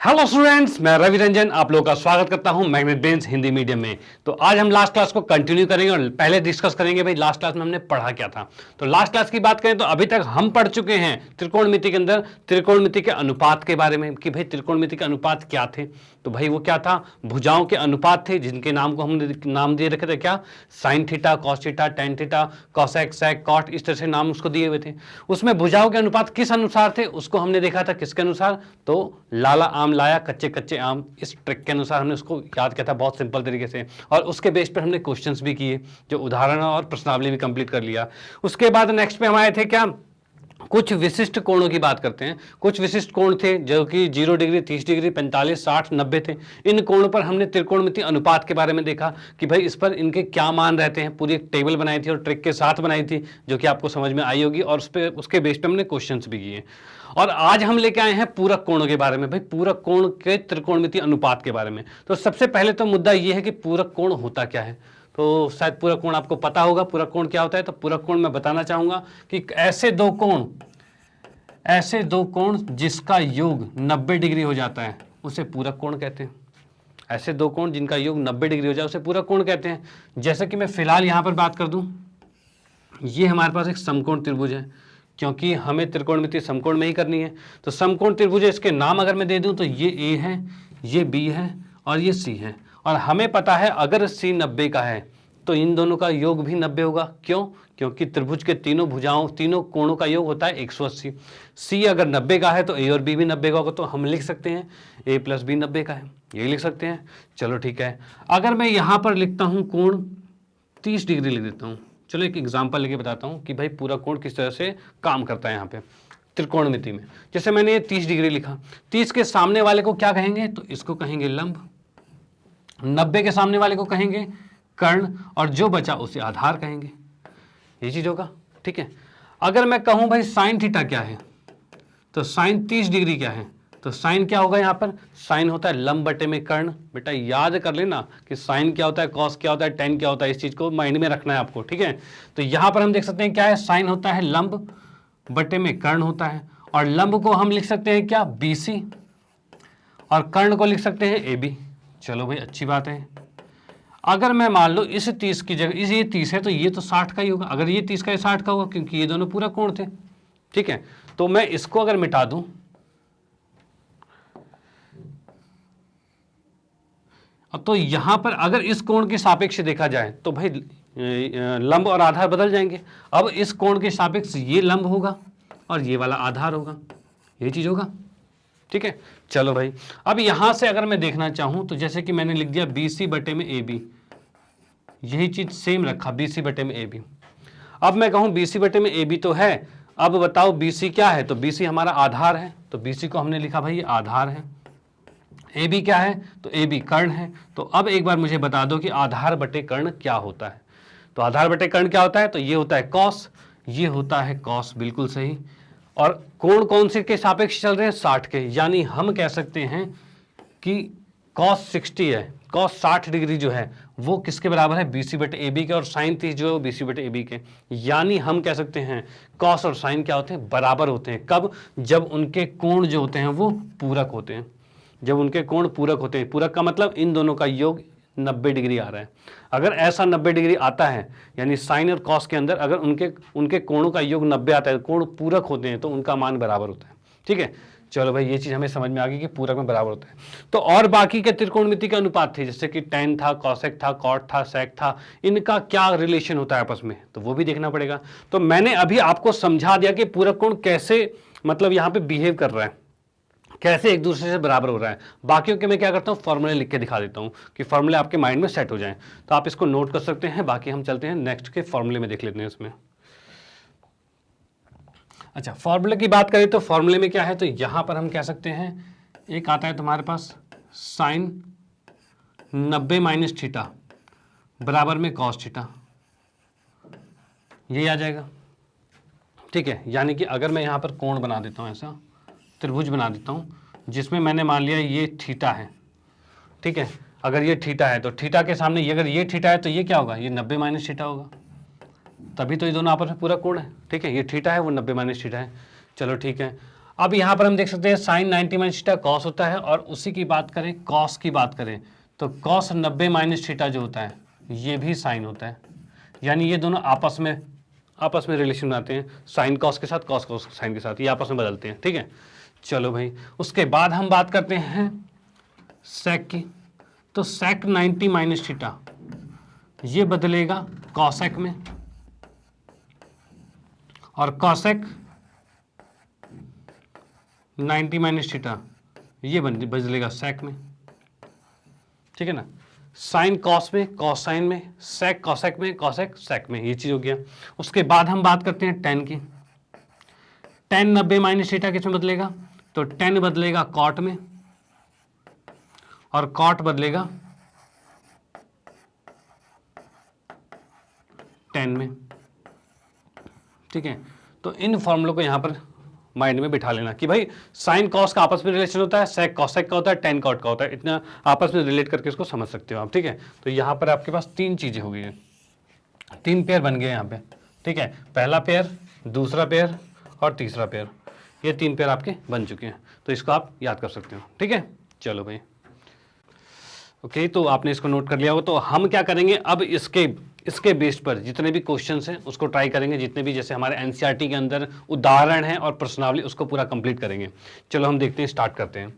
Hello students, मैं रवि रंजन आप लोगों का स्वागत करता हूं मैग्नेट ब्रेन्स हिंदी मीडियम में। तो आज हम लास्ट क्लास को कंटिन्यू करेंगे और पहले डिस्कस करेंगे भाई लास्ट क्लास में हमने पढ़ा क्या था। तो लास्ट क्लास की बात करें तो अभी तक हम पढ़ चुके हैं त्रिकोणमिति के अंदर त्रिकोणमिति के अनुपात के बारे में कि भाई त्रिकोणमिति के अनुपात क्या थे। तो भाई वो क्या था, भुजाओं के अनुपात थे जिनके नाम को हमने नाम दिए रखे थे क्या, sine theta, cos theta, tan theta, cosec, sec, cot, इस तरह से नाम उसको दिए हुए थे। उसमें भुजाओं के अनुपात किस अनुसार थे उसको हमने देखा था, किसके अनुसार, तो लाला आम लाया कच्चे कच्चे आम, इस ट्रिक के अनुसार हमने उसको याद किया था बहुत सिंपल तरीके से। और उसके बेस पर हमने क्वेश्चंस भी किए, जो उदाहरण और प्रश्नावली भी कंप्लीट कर लिया। उसके बाद नेक्स्ट पे हम आए थे क्या, कुछ विशिष्ट कोणों की बात करते हैं। कुछ विशिष्ट कोण थे जो कि 0 डिग्री, 30 डिग्री, 45, 60, 90 थे। इन कोणों पर हमने त्रिकोणमिति अनुपात के बारे में देखा कि भाई इस पर इनके क्या मान रहते हैं। पूरी एक टेबल बनाई थी और ट्रिक के साथ बनाई थी जो कि आपको समझ में आई होगी, और उसके बेस पे हमने क्वेश्चंस भी किए। और आज हम लेके आए हैं पूरक कोणों के बारे में, भाई पूरक कोण के त्रिकोणमिति अनुपात के बारे में। तो सबसे पहले तो मुद्दा यह है कि पूरक कोण होता क्या है। तो शायद पूरक कोण आपको पता होगा, पूरक कोण क्या होता है। तो पूरक कोण मैं बताना चाहूंगा कि ऐसे दो कोण जिसका योग 90 डिग्री हो जाता है उसे पूरक कोण कहते हैं। ऐसे दो कोण जिनका योग 90 डिग्री हो जाए उसे पूरक कोण कहते हैं। जैसे कि मैं फिलहाल यहां पर बात कर दूं, ये हमारे पास एक समकोण त्रिभुज है, क्योंकि हमें त्रिकोणमिति समकोण में ही करनी है। तो समकोण त्रिभुज है, इसके नाम अगर मैं दे दूं तो ये ए है, ये बी है और ये सी है। और हमें पता है अगर सी 90 का है तो इन दोनों का योग भी 90 होगा। क्यों? क्योंकि त्रिभुज के तीनों भुजाओं, तीनों कोणों का योग होता है 180। सी अगर 90 का है तो ए और बी भी 90 का होगा। तो हम लिख सकते हैं ए प्लस बी 90 का है, ये लिख सकते हैं। चलो ठीक है, अगर मैं यहां पर लिखता हूं कोण 30 डिग्री लिख देता हूं। चलो एक एग्जाम्पल लेके बताता हूं कि भाई पूरा कोण किस तरह से काम करता है यहाँ पे त्रिकोणमिति में। जैसे मैंने ये 30 डिग्री लिखा, 30 के सामने वाले को क्या कहेंगे, तो इसको कहेंगे लंब। 90 के सामने वाले को कहेंगे कर्ण, और जो बचा उसे आधार कहेंगे। ये चीज होगा, ठीक है। अगर मैं कहूं भाई साइन थीटा क्या है, तो साइन 30 डिग्री क्या है, तो साइन क्या होगा, यहां पर साइन होता है लंब बटे में कर्ण। बेटा याद कर लेना कि साइन क्या होता है, कॉस क्या होता है, टेन क्या होता है, इस चीज को माइंड में रखना है आपको, ठीक है। तो यहां पर हम देख सकते हैं क्या है, साइन होता है लंब बटे में कर्ण होता है, और लंब को हम लिख सकते हैं क्या, BC, और कर्ण को लिख सकते हैं AB। चलो भाई अच्छी बात है। अगर मैं मान लो इस 30 की जगह ये 30 है तो ये तो 60 का ही होगा। अगर ये 30 का, ये 60 का होगा, क्योंकि ये दोनों पूरा कोण थे, ठीक है। तो मैं इसको अगर मिटा दूं, अब तो यहां पर अगर इस कोण के सापेक्ष देखा जाए तो भाई लंब और आधार बदल जाएंगे। अब इस कोण के सापेक्ष ये लंब होगा और ये वाला आधार होगा, ये चीज होगा, ठीक है। चलो भाई, अब यहां से अगर मैं देखना चाहूं तो जैसे कि मैंने लिख दिया BC बटे में AB, यही चीज सेम रखा BC बटे में AB। अब मैं कहूं BC बटे में AB तो है, अब बताओ BC क्या है, तो BC हमारा आधार है, तो BC को हमने लिखा भाई ये आधार है। AB क्या है, तो AB कर्ण है। तो अब एक बार मुझे बता दो कि आधार बटे कर्ण क्या होता है। तो आधार बटे कर्ण क्या होता है, तो ये होता है कॉस, ये होता है कॉस, बिल्कुल सही। और कोण कौन से के सापेक्ष चल रहे हैं, 60 के, यानी हम कह सकते हैं कि कॉस 60 है, कॉस 60 डिग्री जो है वो किसके बराबर है, BC बटे AB के, और साइन 30 जो है वो BC बटे AB के। यानी हम कह सकते हैं कॉस और साइन क्या होते हैं, बराबर होते हैं। कब? जब उनके कोण जो होते हैं वो पूरक होते हैं। जब उनके कोण पूरक होते हैं, पूरक का मतलब इन दोनों का योग 90 डिग्री आ रहा है। अगर ऐसा 90 डिग्री आता है, यानी साइन और कॉस के अंदर अगर उनके कोणों का योग 90 आता है, कोण पूरक होते हैं, तो उनका मान बराबर होता है, ठीक है। चलो भाई ये चीज हमें समझ में आ गई कि पूरक में बराबर होता है। तो और बाकी के त्रिकोणमिति के अनुपात थे, जैसे कि टेन था, कॉसेक था, कॉट था, सेक था, इनका क्या रिलेशन होता है आपस में, तो वो भी देखना पड़ेगा। तो मैंने अभी आपको समझा दिया कि पूरक कोण कैसे मतलब यहाँ पे बिहेव कर रहा है, कैसे एक दूसरे से बराबर हो रहा है। बाकियों के मैं क्या करता हूँ, फॉर्मूले लिख के दिखा देता हूँ कि फॉर्मूले आपके माइंड में सेट हो जाएं। तो आप इसको नोट कर सकते हैं। बाकी हम चलते हैं नेक्स्ट के फॉर्मूले में, देख लेते हैं इसमें। अच्छा, फॉर्मूले की बात करें तो फॉर्मूले में क्या है, तो यहां पर हम कह सकते हैं एक आता है तुम्हारे पास साइन 90 माइनस थीटा बराबर में कॉस थीटा, यही आ जाएगा, ठीक है। यानी कि अगर मैं यहां पर कोण बना देता हूं, ऐसा त्रिभुज बना देता हूं जिसमें मैंने मान लिया ये थीटा है, ठीक है। अगर ये थीटा है तो थीटा के सामने ये, अगर ये थीटा है तो ये क्या होगा, ये 90 माइनस थीटा होगा, तभी तो ये दोनों आपस में पूरा कोण है, ठीक है। ये थीटा है, वो 90 माइनस थीटा है। चलो ठीक है, अब यहाँ पर हम देख सकते हैं साइन 90 माइनस थीटा कॉस होता है, और उसी की बात करें, कॉस की बात करें तो कॉस 90 माइनस थीटा जो होता है ये भी साइन होता है। यानी ये दोनों आपस में रिलेशन बनाते हैं, साइन कॉस के साथ, कॉस साइन के साथ, ये आपस में बदलते हैं। ठीक है, चलो भाई, उसके बाद हम बात करते हैं सेक की। तो सेक 90 माइनस थीटा ये बदलेगा कॉसेक में, और कॉसेक 90 माइनस थीटा ये बदलेगा सेक में। ठीक है ना, साइन कॉस में, कॉस साइन में, सेक कॉसेक में, कॉसेक सेक में, ये चीज हो गया। उसके बाद हम बात करते हैं टेन की। टेन 90 माइनस थीटा किस में बदलेगा, तो टेन बदलेगा कॉट में, और कॉट बदलेगा टेन में। ठीक है, तो इन फॉर्मूलों को यहां पर माइंड में बिठा लेना कि भाई साइन कॉस का आपस में रिलेशन होता है, सेक कॉसेक का होता है, टेन कॉट का होता है, इतना आपस में रिलेट करके इसको समझ सकते हो आप। ठीक है, तो यहां पर आपके पास तीन चीजें हो गई हैं, तीन पेयर बन गए यहाँ पे। ठीक है, पहला पेयर, दूसरा पेयर और तीसरा पेयर, ये तीन पेयर आपके बन चुके हैं, तो इसको आप याद कर सकते हो। ठीक है, चलो भाई, ओके, तो आपने इसको नोट कर लिया हो। तो हम क्या करेंगे अब, इसके बेस पर जितने भी क्वेश्चंस हैं उसको ट्राई करेंगे, जितने भी जैसे हमारे एनसीईआरटी के अंदर उदाहरण हैं और प्रश्नावली, उसको पूरा कंप्लीट करेंगे। चलो हम देखते हैं, स्टार्ट करते हैं।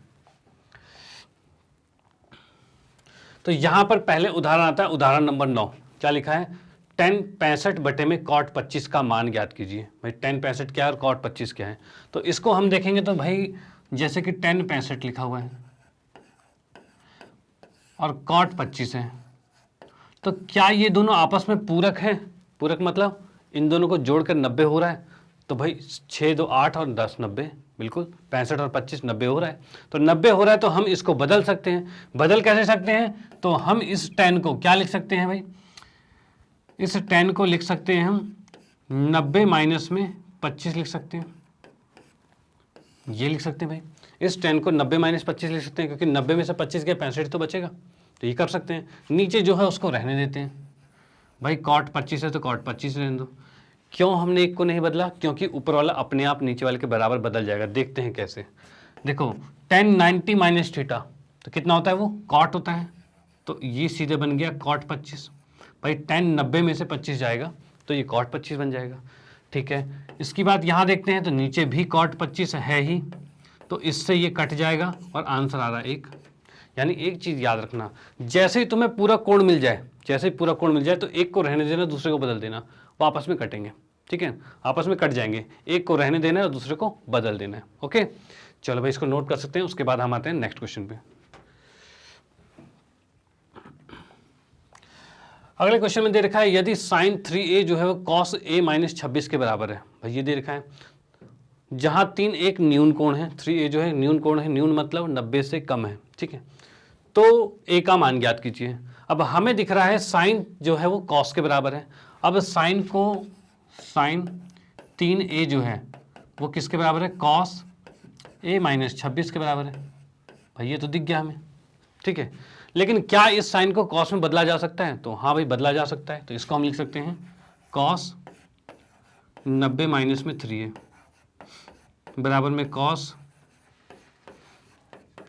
तो यहां पर पहले उदाहरण आता है, उदाहरण नंबर 9। क्या लिखा है, tan 65 बटे में cot 25 का मान ज्ञात कीजिए। भाई tan 65 क्या है और cot 25 क्या है, तो इसको हम देखेंगे। तो भाई जैसे कि tan 65 लिखा हुआ है और cot 25 है, तो क्या ये दोनों आपस में पूरक हैं? पूरक मतलब इन दोनों को जोड़कर 90 हो रहा है। तो भाई 6 2 8 और 10 90, बिल्कुल 65 और 25 90 हो रहा है। तो 90 हो रहा है तो हम इसको बदल सकते हैं। बदल कैसे सकते हैं, तो हम इस tan को क्या लिख सकते हैं भाई, इस tan को लिख सकते हैं हम 90 माइनस में 25 लिख सकते हैं। ये लिख सकते हैं भाई, इस tan को 90 माइनस 25 लिख सकते हैं, क्योंकि 90 में से 25 गया 65 तो बचेगा, तो ये कर सकते हैं। नीचे जो है उसको रहने देते हैं। भाई cot 25 है तो cot 25 रहने दो। क्यों हमने एक को नहीं बदला, क्योंकि ऊपर वाला अपने आप नीचे वाले के बराबर बदल जाएगा। देखते हैं कैसे। देखो tan 90 माइनस थीटा तो कितना होता है, वो cot होता है, तो ये सीधे बन गया cot 25। भाई tan 90 में से 25 जाएगा तो ये cot 25 बन जाएगा। ठीक है, इसकी बात यहाँ देखते हैं, तो नीचे भी cot 25 है ही, तो इससे ये कट जाएगा और आंसर आ रहा है 1। यानी एक चीज याद रखना, जैसे ही तुम्हें पूरा कोण मिल जाए, जैसे ही पूरा कोण मिल जाए तो एक को रहने देना, दूसरे को बदल देना, वो आपस में कटेंगे। ठीक है, आपस में कट जाएंगे, एक को रहने देना है और दूसरे को बदल देना है। ओके, चलो भाई इसको नोट कर सकते हैं। उसके बाद हम आते हैं नेक्स्ट क्वेश्चन पे। अगले क्वेश्चन में दे रखा है, यदि साइन 3a जो है वो cos a माइनस 26 के बराबर है। भाई ये दे रखा है, जहां 3 एक न्यून कोण है, 3a जो है न्यून कोण है, न्यून मतलब 90 से कम है। ठीक है, तो a का मान ज्ञात कीजिए। अब हमें दिख रहा है साइन जो है वो cos के बराबर है। अब साइन 3a जो है वो किसके बराबर है, cos a माइनस 26 के बराबर है। भाई ये तो दिख गया हमें। ठीक है, लेकिन क्या इस साइन को cos में बदला जा सकता है, तो हाँ भाई बदला जा सकता है। तो इसको हम लिख सकते हैं cos 90 माइनस में 3a बराबर में cos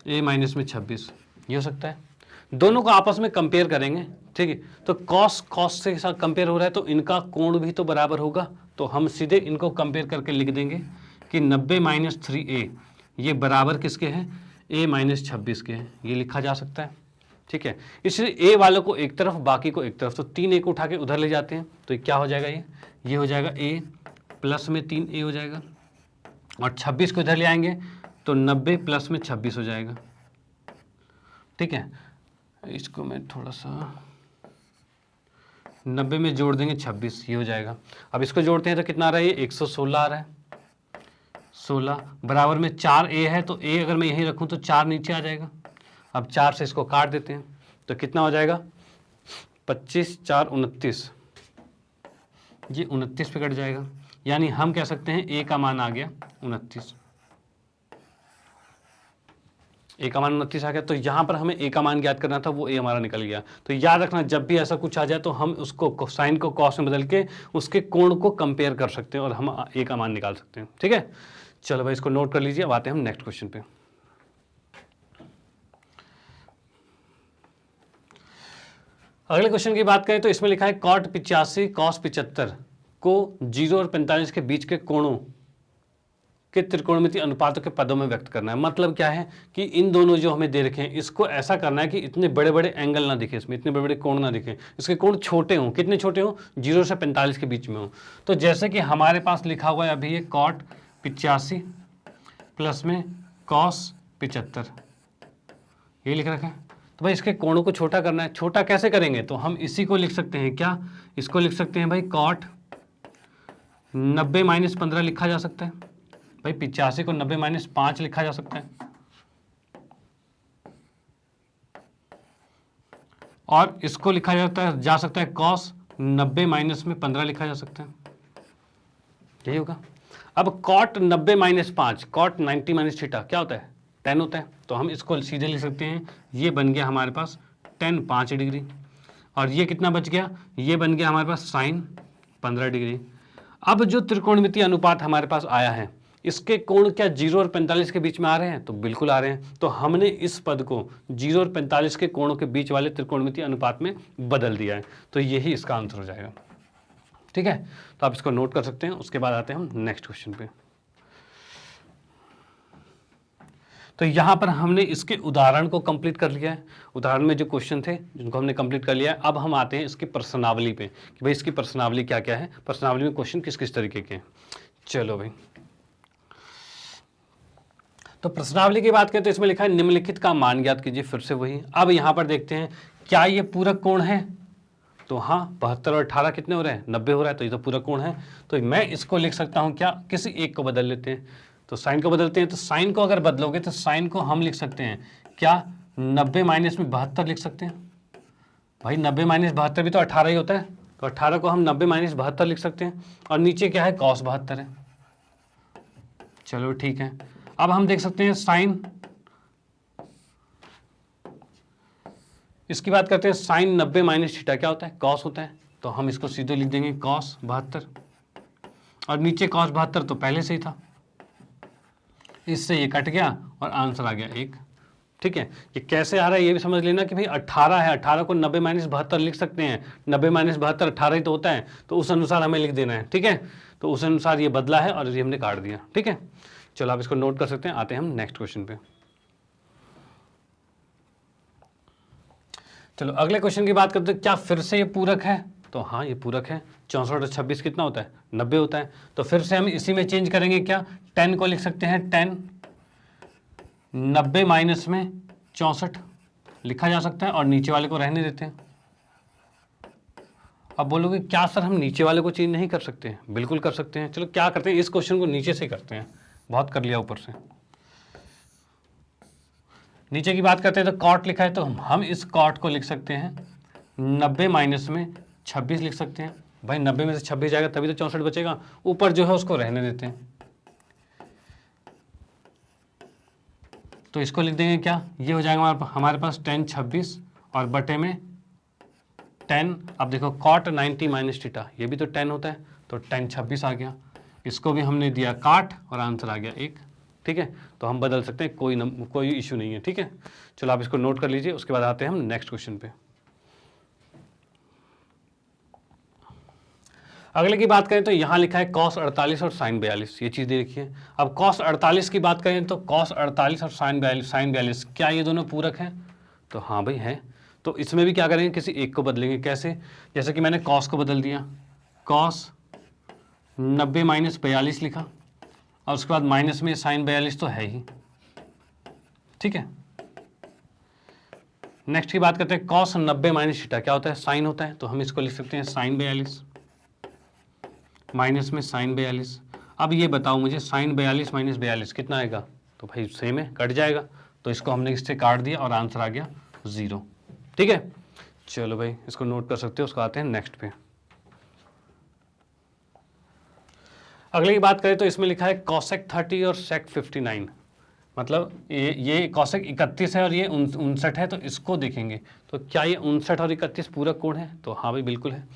a माइनस में 26, ये हो सकता है। दोनों को आपस में कंपेयर करेंगे। ठीक है, तो cos के साथ कंपेयर हो रहा है तो इनका कोण भी तो बराबर होगा, तो हम सीधे इनको कंपेयर करके लिख देंगे कि 90 माइनस 3a ये बराबर किसके हैं, a माइनस 26 के हैं। ये लिखा जा सकता है। ठीक है, इसलिए a वालों को एक तरफ, बाकी को एक तरफ, तो 3a को उठा के उधर ले जाते हैं, तो क्या हो जाएगा, ये हो जाएगा a प्लस में 3a हो जाएगा, और 26 को इधर ले आएंगे तो 90 प्लस में 26 हो जाएगा। ठीक है, इसको मैं थोड़ा सा 90 में जोड़ देंगे 26, ये हो जाएगा। अब इसको जोड़ते हैं तो कितना आ रहा है, ये 116 आ रहा है। 16 बराबर में 4a है, तो a अगर मैं यहीं रखूं तो 4 नीचे आ जाएगा। अब 4 से इसको काट देते हैं तो कितना हो जाएगा, 25 4 29, ये 29 पे कट जाएगा। यानी हम कह सकते हैं a का मान आ गया 29, a का मान 29 आ गया। तो यहाँ पर हमें a का मान ज्ञात करना था, वो a हमारा निकल गया। तो याद रखना, जब भी ऐसा कुछ आ जाए तो हम उसको साइन को cos में बदल के उसके कोण को कंपेयर कर सकते हैं और हम a का मान निकाल सकते हैं। ठीक है, चलो भाई इसको नोट कर लीजिए। अब आते हैं हम नेक्स्ट क्वेश्चन पे। अगले क्वेश्चन की बात करें तो इसमें लिखा है cot 85 cos 75 को 0 और 45 के बीच के कोणों के त्रिकोणमितीय अनुपातों के पदों में व्यक्त करना है। मतलब क्या है कि इन दोनों जो हमें दे रखे हैं इसको ऐसा करना है कि इतने बड़े बड़े एंगल ना दिखे, इसमें इतने बड़े बड़े कोण ना दिखे, इसके कोण छोटे हों। कितने छोटे हों? 0 से 45 के बीच में हों। तो जैसे कि हमारे पास लिखा हुआ है अभी ये cot 85 प्लस में cos 75 ये लिख रखा है। तो भाई इसके कोणों को छोटा करना है। छोटा कैसे करेंगे? तो हम इसी को लिख सकते हैं क्या, इसको लिख सकते हैं भाई cot 90 - 15 लिखा जा सकता है। भाई 85 को 90 - 5 लिखा जा सकता है, और इसको लिखा जा सकता है cos 90 - 15 लिखा जा सकता है। यही होगा। अब cot 90 - 5 cot 90 - थीटा क्या होता है? 10 होता है। तो हम इसको सीधे लिख सकते हैं, ये बन गया हमारे पास tan 5 डिग्री, और ये कितना बच गया? ये बन गया हमारे पास sin 15 डिग्री। अब जो त्रिकोणमितीय अनुपात हमारे पास आया है, इसके कोण क्या 0 और 45 के बीच में आ रहे हैं? तो बिल्कुल आ रहे हैं। तो हमने इस पद को 0 और 45 के कोणों के बीच वाले त्रिकोणमितीय अनुपात में बदल दिया है। तो यही इसका आंसर हो जाएगा। ठीक है, तो आप इसको नोट कर सकते हैं। उसके बाद आते हैं हम नेक्स्ट क्वेश्चन पे। तो यहाँ पर हमने इसके उदाहरण को कंप्लीट कर लिया है। उदाहरण में जो क्वेश्चन थे जिनको हमने कंप्लीट कर लिया है। अब हम आते हैं इसकी प्रश्नावली पे कि भाई इसकी प्रश्नावली क्या क्या है, प्रश्नावली में क्वेश्चन किस किस तरीके के हैं। चलो भाई, तो प्रश्नावली की बात करें तो इसमें लिखा है निम्नलिखित का मान ज्ञात कीजिए। फिर से वही। अब यहाँ पर देखते हैं क्या ये पूरक कोण है? तो हाँ, 72 और 18 कितने हो रहे हैं? 90 हो रहा है। तो ये तो पूरक कोण है। तो मैं इसको लिख सकता हूँ क्या, किसी एक को बदल लेते हैं। तो साइन को बदलते हैं। तो साइन को अगर बदलोगे तो साइन को हम लिख सकते हैं क्या, 90 - 72 लिख सकते हैं। भाई 90 - 72 भी तो 18 ही होता है। तो 18 को हम 90 - 72 लिख सकते हैं। और नीचे क्या है? cos 72 है। चलो ठीक है। अब हम देख सकते हैं साइन, इसकी बात करते हैं। साइन 90 - थीटा क्या होता है? cos होता है। तो हम इसको सीधे लिख देंगे cos 72, और नीचे cos 72 तो पहले से ही था, इससे ये कट गया और आंसर आ गया 1। ठीक है, ये कैसे आ रहा है ये भी समझ लेना कि भाई 18 है, 18 को 90 - 72 लिख सकते हैं। 90 - 72 18 ही तो होता है। तो उस अनुसार हमें लिख देना है। ठीक है, तो उस अनुसार ये बदला है और ये हमने काट दिया। ठीक है, चलो आप इसको नोट कर सकते हैं। आते हैं हम नेक्स्ट क्वेश्चन पे। चलो अगले क्वेश्चन की बात करते हैं। क्या फिर से ये पूरक है? तो हाँ, ये पूरक है। 64 और 26 कितना होता है? 90 होता है। तो फिर से हम इसी में चेंज करेंगे क्या, 10 को लिख सकते हैं 10 90 - 64 लिखा जा सकता है, और नीचे वाले को रहने देते हैं। अब बोलोगे क्या सर हम नीचे वाले को चेंज नहीं कर सकते हैं? बिल्कुल कर सकते हैं। चलो क्या करते हैं, इस क्वेश्चन को नीचे से करते हैं। बहुत कर लिया ऊपर से। नीचे की बात करते हैं तो cot लिखा है, तो हम इस cot को लिख सकते हैं 90 - 26 लिख सकते हैं। भाई 90 में से 26 जाएगा तभी तो 64 बचेगा। ऊपर जो है उसको रहने देते हैं। तो इसको लिख देंगे क्या, ये हो जाएगा हमारे पास 10 26 और बटे में 10। अब देखो cot 90 - थीटा ये भी तो 10 होता है। तो 10 26 आ गया। इसको भी हमने दिया काट और आंसर आ गया 1। ठीक है, तो हम बदल सकते हैं, कोई इशू नहीं है। ठीक है, चलो आप इसको नोट कर लीजिए। उसके बाद आते हैं हम नेक्स्ट क्वेश्चन पे। अगले की बात करें तो यहाँ लिखा है cos 48 और sin 42, ये चीज़ दे रखी है। अब cos 48 की बात करें तो cos 48 और sin 42 क्या ये दोनों पूरक हैं? तो हाँ भाई हैं। तो इसमें भी क्या करेंगे, किसी एक को बदलेंगे। कैसे? जैसे कि मैंने cos को बदल दिया, cos 90 - 42 लिखा, और उसके बाद माइनस में sin 42 तो है ही। ठीक है, नेक्स्ट की बात करते हैं। cos 90 - थीटा क्या होता है? साइन होता है। तो हम इसको लिख सकते हैं sin 42 माइनस में sin 42। अब ये बताओ मुझे sin 42 - 42 कितना आएगा? तो भाई सेम है, कट जाएगा। तो इसको हमने इससे काट दिया और आंसर आ गया 0। ठीक है, चलो भाई इसको नोट कर सकते हो। उसको आते हैं नेक्स्ट पे। अगले की बात करें तो इसमें लिखा है cosec 30 और sec 59। मतलब ये cosec 31 है और ये 59 है। तो इसको देखेंगे तो क्या ये 59 और 31 पूरक कोण है? तो हाँ भाई बिल्कुल है।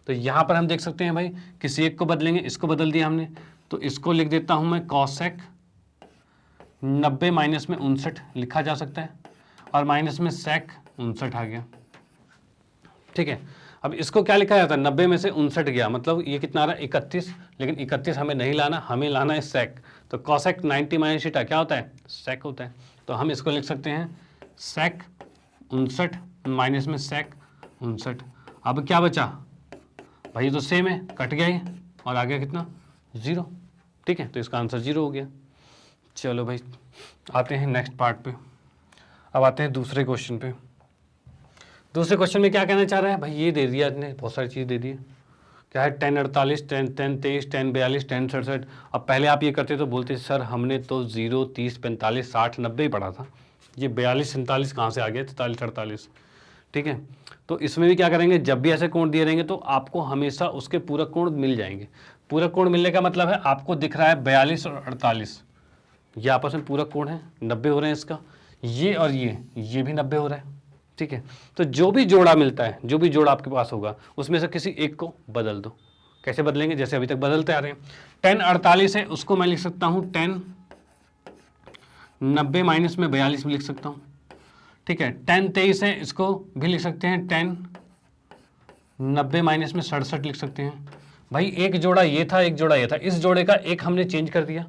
तो यहाँ पर हम देख सकते हैं भाई, किसी एक को बदलेंगे। इसको बदल दिया हमने, तो इसको लिख देता हूँ मैं cosec 90 माइनस में 59 लिखा जा सकता है, और माइनस में सेक 59 आ गया। ठीक है, अब इसको क्या लिखा जाता है, 90 में से 59 गया, मतलब ये कितना आ रहा है 31, लेकिन 31 हमें नहीं लाना, हमें लाना है सेक। तो कॉसेक 90 माइनस थीटा क्या होता है, सेक होता है। तो हम इसको लिख सकते हैं सेक 59 माइनस में सेक 59। अब क्या बचा भाई, तो सेम है, कट गया ये, और आ गया कितना 0। ठीक है, तो इसका आंसर 0 हो गया। चलो भाई आते हैं नेक्स्ट पार्ट पे। अब आते हैं दूसरे क्वेश्चन पे। दूसरे क्वेश्चन में क्या कहना चाह रहा है भाई, ये दे दिया आपने, बहुत सारी चीज़ दे दी है। क्या है 10 48, 10 23, 10 42, 10 67। अब पहले आप ये करते तो बोलते सर हमने तो 0 30 45 60 90 ही पढ़ा था, ये 42 47 कहाँ से आ गया 43 48। ठीक है, तो इसमें भी क्या करेंगे, जब भी ऐसे कोण दिए रहेंगे तो आपको हमेशा उसके पूरक कोण मिल जाएंगे। पूरक कोण मिलने का मतलब है आपको दिख रहा है 42 और 48, ये आपस में पूरक कोण है, 90 हो रहे हैं इसका, ये और ये भी 90 हो रहा है। ठीक है, तो जो भी जोड़ा मिलता है, जो भी जोड़ा आपके पास होगा उसमें से किसी एक को बदल दो। कैसे बदलेंगे, जैसे अभी तक बदलते आ रहे हैं। 10 48 है, उसको मैं लिख सकता हूँ 10 90 माइनस में 42 भी लिख सकता हूँ। ठीक है, 10 23 है, इसको भी लिख सकते हैं 10 90 माइनस में 67 लिख सकते हैं। भाई एक जोड़ा ये था, एक जोड़ा ये था, इस जोड़े का एक हमने चेंज कर दिया,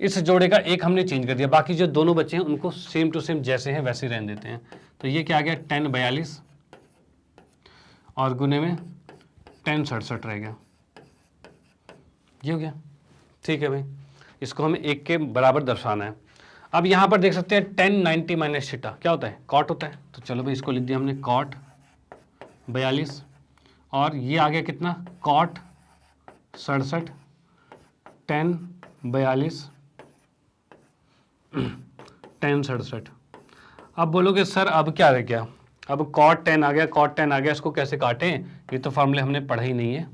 इस जोड़े का एक हमने चेंज कर दिया, बाकी जो दोनों बचे हैं उनको सेम टू सेम जैसे हैं वैसे रहने देते हैं। तो ये क्या आ गया 10 42 और गुने में 10 67 रह गया, ये हो गया। ठीक है भाई, इसको हमें एक के बराबर दर्शाना है। अब यहाँ पर देख सकते हैं 10 90 माइनस थीटा क्या होता है, कॉट होता है। तो चलो भाई इसको लिख दिया हमने कॉट 42, और ये आ गया कितना कॉट 67 10 42 10 67। अब बोलोगे सर अब क्या रह गया, अब कॉट 10 आ गया, कॉट 10 आ गया, इसको कैसे काटें, ये तो फॉर्मूले हमने पढ़ा ही नहीं है।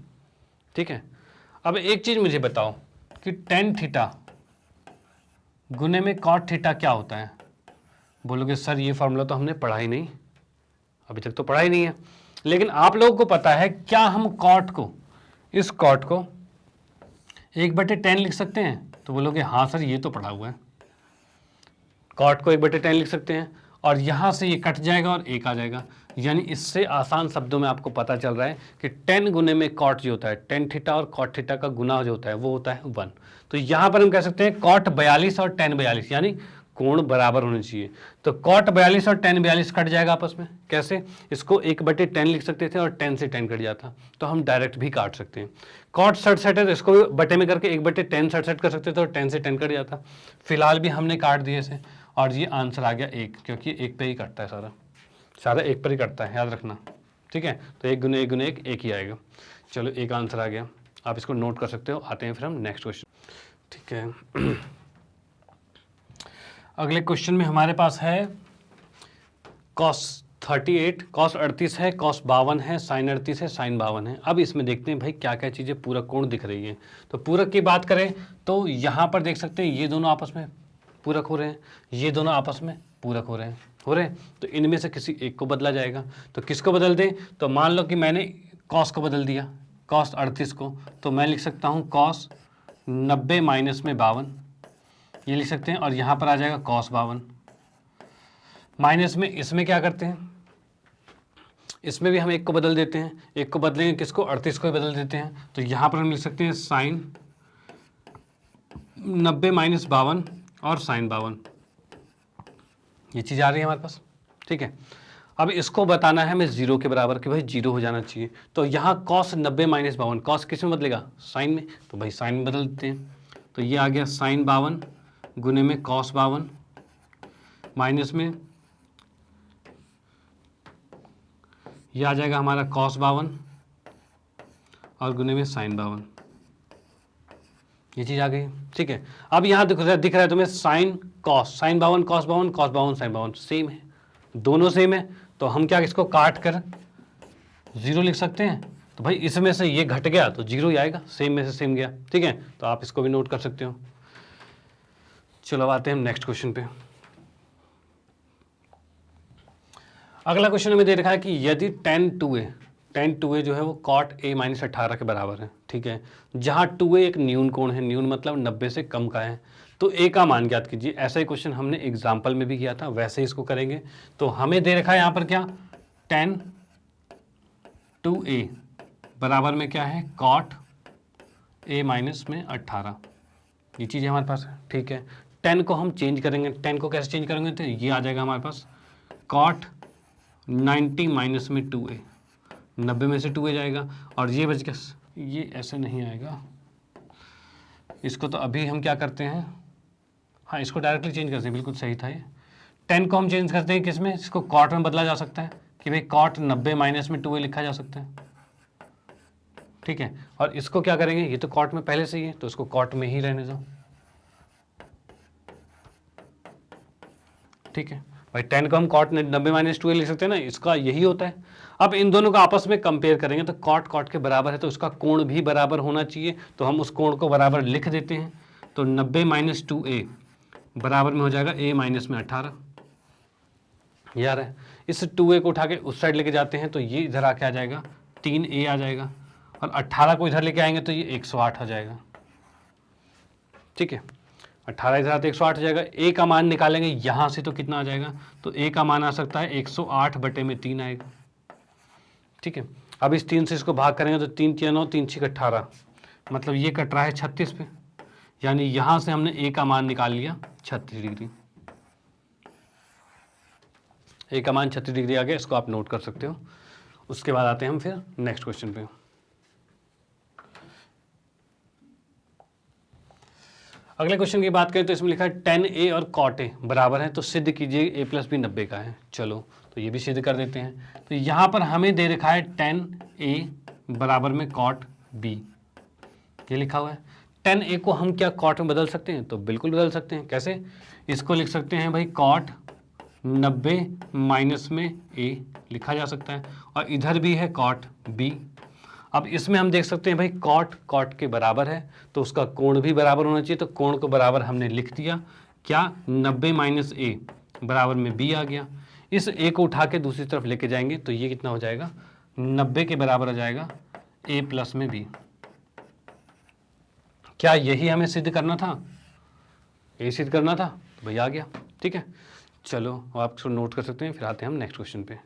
ठीक है, अब एक चीज़ मुझे बताओ कि 10 थीटा गुने में कॉट थीटा क्या होता है। बोलोगे सर ये फार्मूला तो हमने पढ़ा ही नहीं, अभी तक तो पढ़ा ही नहीं है, लेकिन आप लोगों को पता है क्या हम कॉट को, इस कॉट को 1/10 लिख सकते हैं। तो बोलोगे हाँ सर ये तो पढ़ा हुआ है, कॉट को 1/10 लिख सकते हैं, और यहाँ से ये कट जाएगा और 1 आ जाएगा। यानी इससे आसान शब्दों में आपको पता चल रहा है कि 10 गुने में कॉट जो होता है, 10 थीटा और कॉट थीटा का गुना जो होता है वो होता है 1। तो यहाँ पर हम कह सकते हैं कॉट 42 और 10 42, यानी कोण बराबर होने चाहिए। तो कॉट 42 और 10 42 कट जाएगा आपस में, कैसे, इसको 1/10 लिख सकते थे और 10 से 10 कट जाता, तो हम डायरेक्ट भी काट सकते हैं। कॉट 67 है तो इसको बटे में करके 1/10 67 कर सकते थे और 10 से 10 कट जाता। फिलहाल भी हमने काट दिए इसे, और ये आंसर आ गया 1, क्योंकि 1 पे ही कटता है, सारा 1 पर ही कटता है, याद रखना। ठीक है, तो 1 गुने 1 गुने 1 ही आएगा। चलो एक आंसर आ गया, आप इसको नोट कर सकते हो। आते हैं फिर हम नेक्स्ट क्वेश्चन। ठीक है, अगले क्वेश्चन में हमारे पास है कॉस 38, कॉस 38 है, कॉस 52 है, साइन 38 है, साइन 52 है। अब इसमें देखते हैं भाई क्या क्या चीज़ें पूरक कोण दिख रही है। तो पूरक की बात करें तो यहाँ पर देख सकते हैं ये दोनों आपस में पूरक हो रहे हैं, ये दोनों आपस में पूरक हो रहे हैं, तो इनमें से किसी एक को बदला जाएगा। तो किसको बदल दें, तो मान लो कि मैंने कॉस को बदल दिया, कॉस 38 को, तो मैं लिख सकता हूँ कॉस 90 माइनस में 52, ये लिख सकते हैं, और यहाँ पर आ जाएगा कॉस 52 माइनस में, इसमें क्या करते हैं, इसमें भी हम एक को बदल देते हैं, एक को बदलेंगे किसको, 38 को ही बदल देते हैं। तो यहाँ पर हम लिख सकते हैं साइन 90 माइनस 52 और साइन 52, ये चीज़ आ रही है हमारे पास। ठीक है, अब इसको बताना है हमें 0 के बराबर, कि भाई 0 हो जाना चाहिए। तो यहाँ कॉस 90 माइनस 52, कॉस किस में बदलेगा, साइन में, तो भाई साइन में बदल देते हैं। तो ये आ गया साइन 52 गुने में कॉस 52 माइनस में ये आ जाएगा हमारा कॉस 52 और गुने में साइन 52, ये चीज़ आ गई। ठीक है, अब यहाँ दिख रहा है तुम्हें sine cos, sine 52 cos 52 cos 52 sine 52 same है, दोनों सेम है। तो हम क्या इसको काट कर 0 लिख सकते हैं। तो भाई इसमें से ये घट गया तो 0 ही आएगा, सेम में से सेम गया। ठीक है, तो आप इसको भी नोट कर सकते हो। चलो अब आते हैं हम नेक्स्ट क्वेश्चन पे। अगला क्वेश्चन हमें दे रखा है कि यदि tan 2a जो है वो cot a माइनस 18 के बराबर है। ठीक है, जहाँ 2a एक न्यून कोण है, न्यून मतलब 90 से कम का है, तो ए का मान ज्ञात कीजिए। ऐसा ही क्वेश्चन हमने एग्जाम्पल में भी किया था, वैसे ही इसको करेंगे। तो हमें दे रखा है यहाँ पर क्या, 10 2a बराबर में क्या है, cot a माइनस में 18। ये चीज़ हमारे पास है, ठीक है। 10 को हम चेंज करेंगे, 10 को कैसे चेंज करेंगे, तो ये आ जाएगा हमारे पास cot 90 माइनस में 2a, 90 में से 2a जाएगा, और ये बच गया, ये ऐसे नहीं आएगा, इसको तो अभी हम क्या करते हैं, हाँ इसको डायरेक्टली चेंज करते हैं, बिल्कुल सही था ये। 10 को हम चेंज करते हैं किस में, इसको कॉट में बदला जा सकता है कि भाई कॉट 90 माइनस में 2a लिखा जा सकता है, ठीक है। और इसको क्या करेंगे, ये तो कॉट में पहले से ही है तो इसको कॉट में ही रहने दो, ठीक है भाई। 10 को हम कॉट 90 माइनस 2a लिख सकते हैं ना, इसका यही होता है। अब इन दोनों को आपस में कंपेयर करेंगे तो कॉट कॉट के बराबर है, तो उसका कोण भी बराबर होना चाहिए, तो हम उस कोण को बराबर लिख देते हैं। तो 90 माइनस 2a बराबर में हो जाएगा a माइनस में 18। यार है, इस 2a को उठा के उस साइड लेके जाते हैं तो ये इधर आके आ जाएगा 3a आ जाएगा, और 18 को इधर लेके आएंगे तो ये 108 आ जाएगा, ठीक है। 18 इधर आते 108 आ जाएगा। a का मान निकालेंगे यहाँ से तो कितना आ जाएगा, तो a का मान आ सकता है 108 बटे में 3 आएगा, ठीक है। अब इस 3 से इसको भाग करेंगे तो 3 3 9 3 6 18, मतलब ये कट रहा है 36 पे, यानी यहाँ से हमने a का मान निकाल लिया 36 डिग्री। a का मान 36 डिग्री आ गया, इसको आप नोट कर सकते हो। उसके बाद आते हैं हम फिर नेक्स्ट क्वेश्चन पे। अगले क्वेश्चन की बात करें तो इसमें लिखा है 10a और cot a बराबर है, तो सिद्ध कीजिए a प्लस बी 90 का है। चलो तो ये भी सिद्ध कर देते हैं। तो यहाँ पर हमें दे रखा है 10a बराबर में cot b, ये लिखा हुआ है। 10a को हम क्या cot में बदल सकते हैं, तो बिल्कुल बदल सकते हैं। कैसे, इसको लिख सकते हैं भाई cot 90 माइनस में a लिखा जा सकता है, और इधर भी है cot b। अब इसमें हम देख सकते हैं भाई कॉट कॉट के बराबर है, तो उसका कोण भी बराबर होना चाहिए, तो कोण को बराबर हमने लिख दिया, क्या 90 माइनस a बराबर में b आ गया। इस a को उठा के दूसरी तरफ लेके जाएंगे तो ये कितना हो जाएगा, 90 के बराबर आ जाएगा a प्लस में b। क्या यही हमें सिद्ध करना था, ये सिद्ध करना था, तो भाई आ गया, ठीक है। चलो आप इसको नोट कर सकते हैं, फिर आते हैं हम नेक्स्ट क्वेश्चन पे।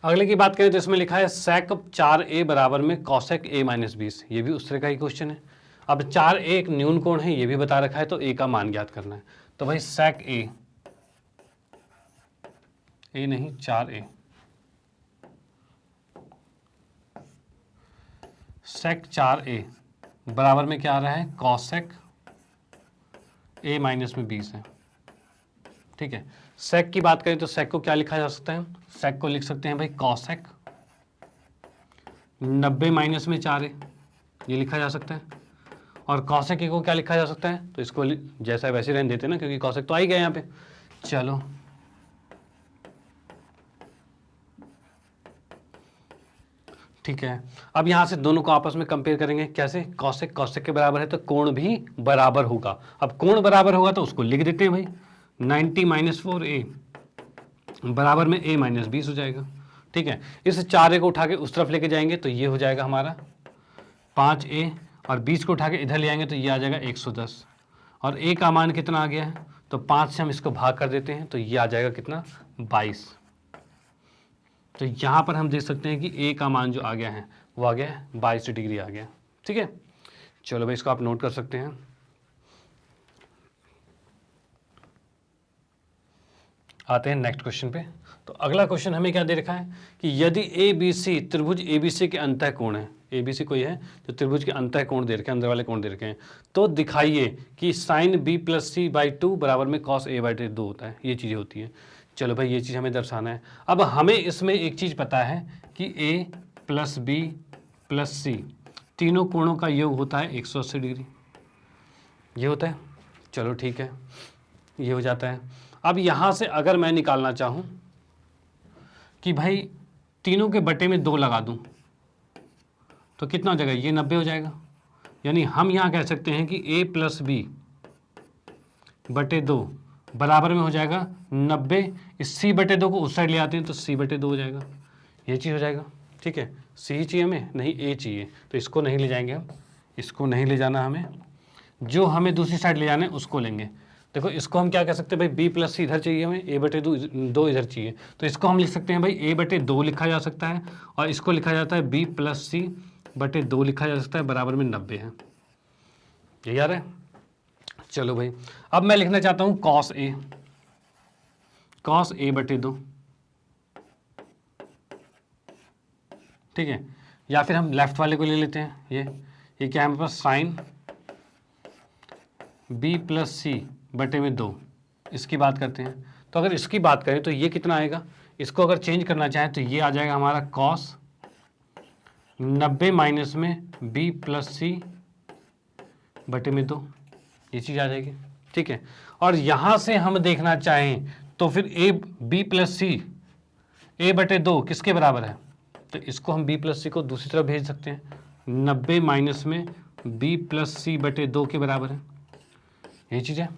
अगले की बात करें तो इसमें लिखा है sec 4a बराबर में cosec a माइनस 20, ये भी उस तरह का ही क्वेश्चन है। अब 4a एक न्यून कोण है, ये भी बता रखा है, तो a का मान ज्ञात करना है। तो भाई sec a नहीं 4a, sec 4a बराबर में क्या आ रहा है, cosec a माइनस में 20 है, ठीक है। sec की बात करें तो sec को क्या लिखा जा सकता है, sec को लिख सकते हैं भाई cosec 90 माइनस में 4a, ये लिखा जा सकता है। और cosec a को क्या लिखा जा सकता है, तो इसको जैसा वैसे रहने देते हैं ना, क्योंकि cosec तो आ ही गया यहाँ पे। चलो ठीक है, अब यहाँ से दोनों को आपस में कंपेयर करेंगे। कैसे, cosec cosec के बराबर है तो कोण भी बराबर होगा। अब कोण बराबर होगा तो उसको लिख देते हैं भाई, 90 माइनस 4a बराबर में a माइनस 20 हो जाएगा, ठीक है। इस 4a को उठा के उस तरफ लेके जाएंगे तो ये हो जाएगा हमारा 5a, और 20 को उठा के इधर ले आएंगे तो ये आ जाएगा 110, और a का मान कितना आ गया है, तो 5 से हम इसको भाग कर देते हैं तो ये आ जाएगा कितना, 22। तो यहाँ पर हम देख सकते हैं कि a का मान जो आ गया है वो आ गया है 22 डिग्री आ गया, ठीक है। चलो भाई इसको आप नोट कर सकते हैं। आते हैं नेक्स्ट क्वेश्चन पे। तो अगला क्वेश्चन हमें क्या दे रखा है कि यदि ए बी सी त्रिभुज ए बी सी के अंतः कोण है, ए बी सी कोई है तो त्रिभुज के अंतः कोण दे रखे हैं, अंदर वाले कोण दे रखे हैं, तो दिखाइए कि sine B plus C by 2 बराबर में कॉस ए बाई 2 होता है। ये चीज़ें होती हैं। चलो भाई ये चीज़ हमें दर्शाना है। अब हमें इसमें एक चीज़ पता है कि ए प्लस बी प्लस सी तीनों कोणों का योग होता है 180 डिग्री, ये होता है। चलो ठीक है, ये हो जाता है। अब यहाँ से अगर मैं निकालना चाहूँ कि भाई तीनों के बटे में 2 लगा दूँ तो कितना हो जाएगा, ये 90 हो जाएगा। यानी हम यहाँ कह सकते हैं कि a प्लस बी बटे 2 बराबर में हो जाएगा 90। इस c बटे 2 को उस साइड ले आते हैं तो c बटे 2 हो जाएगा, ये चीज़ हो जाएगा, ठीक है। सी ही चाहिए हमें, नहीं ए चाहिए, तो इसको नहीं ले जाएंगे हम, इसको नहीं ले जाना हमें, जो हमें दूसरी साइड ले जाना है उसको लेंगे। देखो इसको हम क्या कह सकते हैं भाई, बी प्लस सी इधर चाहिए हमें, ए बटे दो इधर चाहिए, तो इसको हम लिख सकते हैं भाई ए बटे 2 लिखा जा सकता है, और इसको लिखा जाता है बी प्लस सी बटे 2 लिखा जा सकता है, बराबर में 90 है। यही आ रहा है। चलो भाई, अब मैं लिखना चाहता हूँ कॉस ए बटे 2, ठीक है, या फिर हम लेफ्ट वाले को ले लेते हैं, ये क्या है हमारे पास, साइन बी प्लस सी बटे में 2, इसकी बात करते हैं। तो अगर इसकी बात करें तो ये कितना आएगा, इसको अगर चेंज करना चाहें तो ये आ जाएगा हमारा कॉस 90 माइनस में बी प्लस सी बटे में 2, ये चीज़ आ जाएगी, ठीक है। और यहाँ से हम देखना चाहें तो फिर ए बी प्लस सी ए बटे 2 किसके बराबर है, तो इसको हम बी प्लस सी को दूसरी तरफ भेज सकते हैं, 90 माइनस में बी प्लस सी बटे 2 के बराबर है, यही चीज़ है।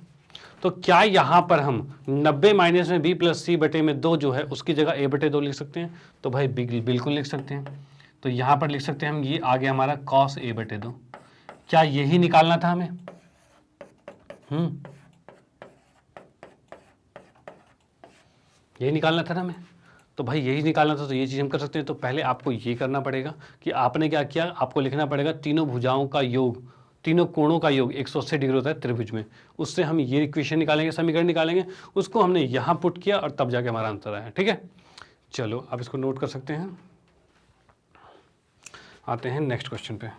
तो क्या यहाँ पर हम 90 माइनस में बी प्लस सी बटे में 2 जो है उसकी जगह ए बटे 2 लिख सकते हैं, तो भाई बिल्कुल लिख सकते हैं। तो यहाँ पर लिख सकते हैं हम, ये आ गया हमारा कॉस ए बटे 2। क्या यही निकालना था हमें, यही निकालना था ना हमें, तो भाई यही निकालना था, तो ये चीज़ हम कर सकते हैं। तो पहले आपको ये करना पड़ेगा कि आपने क्या किया, आपको लिखना पड़ेगा तीनों भुजाओं का योग, तीनों कोणों का योग 180 डिग्री होता है त्रिभुज में, उससे हम ये इक्वेशन निकालेंगे, समीकरण निकालेंगे, उसको हमने यहाँ पुट किया और तब जाके हमारा आंसर आया, ठीक है। चलो आप इसको नोट कर सकते हैं। आते हैं नेक्स्ट क्वेश्चन पे।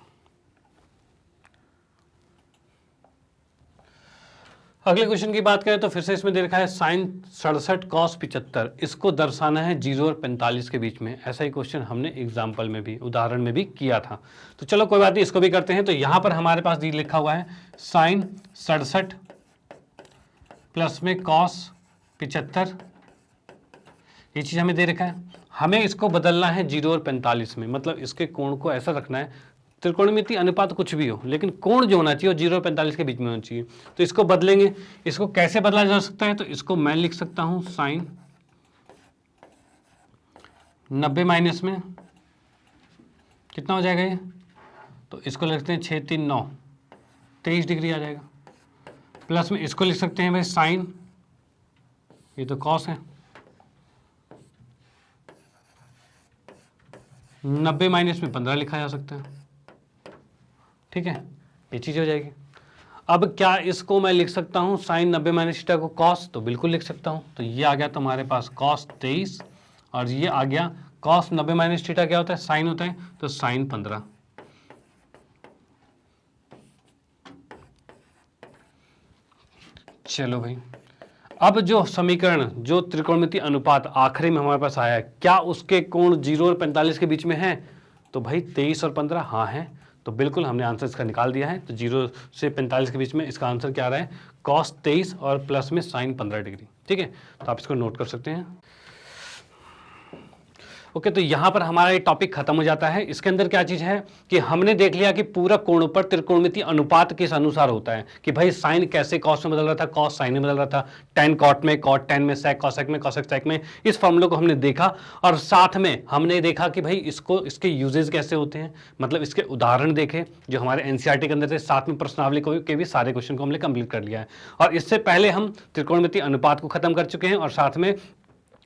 अगले क्वेश्चन की बात करें तो फिर से इसमें दे रखा है साइन 67 कॉस 75, इसको दर्शाना है 0 और 45 के बीच में। ऐसा ही क्वेश्चन हमने एग्जाम्पल में भी, उदाहरण में भी किया था। तो चलो कोई बात नहीं, इसको भी करते हैं। तो यहाँ पर हमारे पास लिखा हुआ है साइन 67 प्लस में कॉस 75, ये चीज़ हमें दे रखा है। हमें इसको बदलना है 0 और 45 में, मतलब इसके कोण को ऐसा रखना है, त्रिकोणमिति अनुपात कुछ भी हो लेकिन कोण जो होना चाहिए वो 0 और 45 के बीच में होना चाहिए। तो इसको बदलेंगे, इसको कैसे बदला जा सकता है, तो इसको मैं लिख सकता हूं साइन 90 माइनस में कितना हो जाएगा ये, तो इसको लिखते हैं 6 3 9 23 डिग्री आ जाएगा, प्लस में इसको लिख सकते हैं भाई साइन, ये तो कॉस है, 90 माइनस में 15 लिखा जा सकता है, ठीक है, ये चीज़ हो जाएगी। अब क्या इसको मैं लिख सकता हूँ साइन 90 माइनस थीटा को कॉस, तो बिल्कुल लिख सकता हूँ। तो ये आ गया तुम्हारे पास कॉस 23 और ये आ गया कॉस 90 माइनस थीटा क्या होता है, साइन होता है, तो साइन 15। चलो भाई, अब जो समीकरण, जो त्रिकोणमिति अनुपात आखिरी में हमारे पास आया है, क्या उसके कोण 0 और 45 के बीच में है, तो भाई 23 और 15 हाँ है, तो बिल्कुल हमने आंसर इसका निकाल दिया है। तो 0 से 45 के बीच में इसका आंसर क्या आ रहा है, कॉस 23 और प्लस में साइन 15 डिग्री, ठीक है। तो आप इसको नोट कर सकते हैं। ओके, तो यहाँ पर हमारा ये टॉपिक खत्म हो जाता है। इसके अंदर क्या चीज़ है कि हमने देख लिया कि पूरा कोणों पर त्रिकोणमिति अनुपात किस अनुसार होता है, कि भाई साइन कैसे कॉस में बदल रहा था, कॉस साइन में बदल रहा था, टेन कॉट में, कॉट टेन में, सेक कॉसेक में, कॉसेक सेक में, इस फॉर्मूले को हमने देखा। और साथ में हमने देखा कि भाई इसको, इसके यूजेज कैसे होते हैं, मतलब इसके उदाहरण देखे जो हमारे एनसीईआरटी के अंदर थे, साथ में प्रश्नावली के भी सारे क्वेश्चन को हमने कंप्लीट कर लिया है। और इससे पहले हम त्रिकोणमिति अनुपात को खत्म कर चुके हैं और साथ में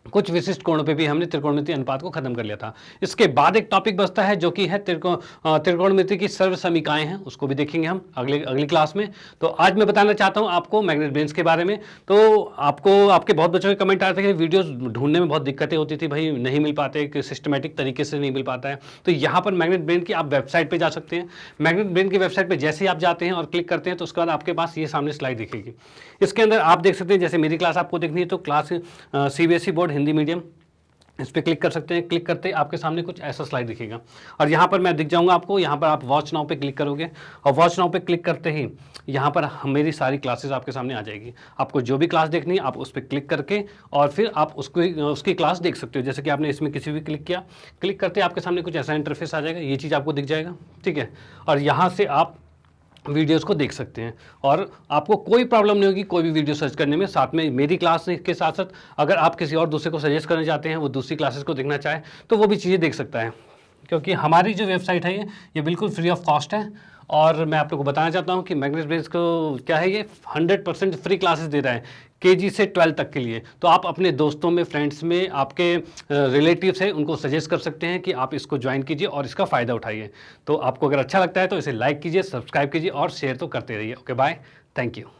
कुछ विशिष्ट कोणों पे भी हमने त्रिकोणमिति अनुपात को खत्म कर लिया था। इसके बाद एक टॉपिक बचता है जो कि है त्रिकोणमिति की सर्व समीकाएं हैं, उसको भी देखेंगे हम अगली क्लास में। तो आज मैं बताना चाहता हूं आपको मैग्नेट ब्रेन्स के बारे में। तो आपको आपके बहुत बच्चों के कमेंट आए थे कि वीडियोस ढूंढने में बहुत दिक्कतें होती थी, भाई नहीं मिल पाते, कि सिस्टमेटिक तरीके से नहीं मिल पाता है। तो यहाँ पर मैग्नेट ब्रेन की आप वेबसाइट पर जा सकते हैं। मैग्नेट ब्रेन की वेबसाइट पर जैसे ही आप जाते हैं और क्लिक करते हैं तो उसके बाद आपके पास ये सामने स्लाइड दिखेगी। इसके अंदर आप देख सकते हैं, जैसे मेरी क्लास आपको देखनी है तो class CBSE board Hindi medium, इस पर क्लिक कर सकते हैं। क्लिक करते आपके सामने कुछ ऐसा स्लाइड दिखेगा और यहाँ पर मैं दिख जाऊँगा आपको। यहाँ पर आप वॉच नाउ पे क्लिक करोगे और वॉच नाउ पे क्लिक करते ही यहाँ पर मेरी सारी क्लासेस आपके सामने आ जाएगी। आपको जो भी क्लास देखनी है आप उस पर क्लिक करके और फिर आप उसकी क्लास देख सकते हो। जैसे कि आपने इसमें किसी भी क्लिक किया, क्लिक करते आपके सामने कुछ ऐसा इंटरफेस आ जाएगा, ये चीज़ आपको दिख जाएगा, ठीक है। और यहाँ से आप वीडियोस को देख सकते हैं और आपको कोई प्रॉब्लम नहीं होगी कोई भी वीडियो सर्च करने में। साथ में मेरी क्लास के साथ साथ अगर आप किसी और दूसरे को सजेस्ट करना चाहते हैं, वो दूसरी क्लासेस को देखना चाहे तो वो भी चीज़ें देख सकता है, क्योंकि हमारी जो वेबसाइट है ये बिल्कुल फ्री ऑफ कॉस्ट है। और मैं आप लोगों को बताना चाहता हूँ कि मैग्नेस ब्रेन्स को क्या है, ये 100% फ्री क्लासेस दे रहा है केजी से 12 तक के लिए। तो आप अपने दोस्तों में, फ्रेंड्स में, आपके रिलेटिव्स हैं, उनको सजेस्ट कर सकते हैं कि आप इसको ज्वाइन कीजिए और इसका फ़ायदा उठाइए। तो आपको अगर अच्छा लगता है तो इसे लाइक कीजिए, सब्सक्राइब कीजिए और शेयर तो करते रहिए। Okay bye, thank you.